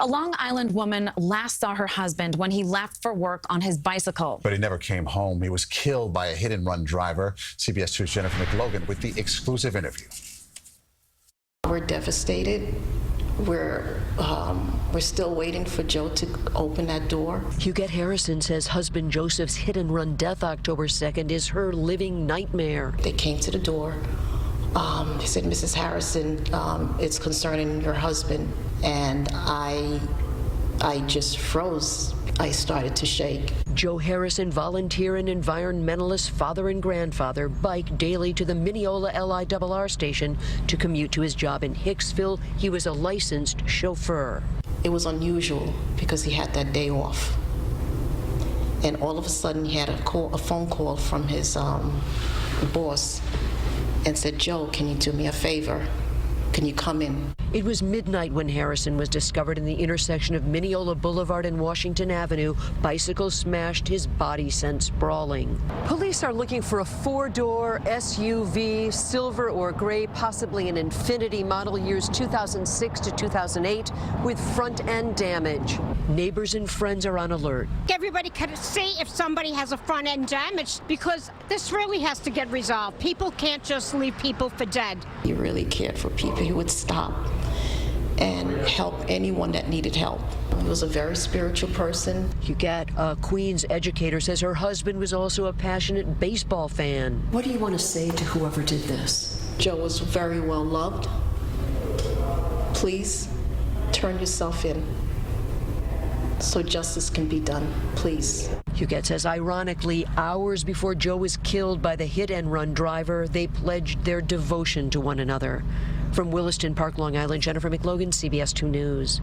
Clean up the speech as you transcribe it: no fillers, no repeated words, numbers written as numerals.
A Long Island woman last saw her husband when he left for work on his bicycle. But he never came home. He was killed by a hit-and-run driver. CBS 2's Jennifer McLogan with the exclusive interview. We're devastated. We're still waiting for Joe to open that door. Huguette Harrison says husband Joseph's hit-and-run death October 2nd is her living nightmare. They came to the door. They said, Mrs. Harrison, it's concerning your husband. And I just froze. I started to shake. Joe Harrison, volunteer and environmentalist, father and grandfather, bike daily to the Mineola LIRR station to commute to his job in Hicksville. He was a licensed chauffeur. It was unusual because he had that day off. And all of a sudden he had a phone call from his boss and said, Joe, can you do me a favor? Can you come in? It was midnight when Harrison was discovered in the intersection of Mineola Boulevard and Washington Avenue. Bicycle smashed, his body sent sprawling. Police are looking for a four-door SUV, silver or gray, possibly an Infiniti model years 2006 to 2008, with front-end damage. Neighbors and friends are on alert. Everybody can see if somebody has a front-end damage because this really has to get resolved. People can't just leave people for dead. He really cared for people. He would stop and help anyone that needed help. He was a very spiritual person. Huguette, a Queens educator, says her husband was also a passionate baseball fan. What do you want to say to whoever did this? Joe was very well loved. Please turn yourself in so justice can be done, please. Huguette says, ironically, hours before Joe was killed by the hit-and-run driver, they pledged their devotion to one another. From Williston Park, Long Island, Jennifer McLogan, CBS 2 News.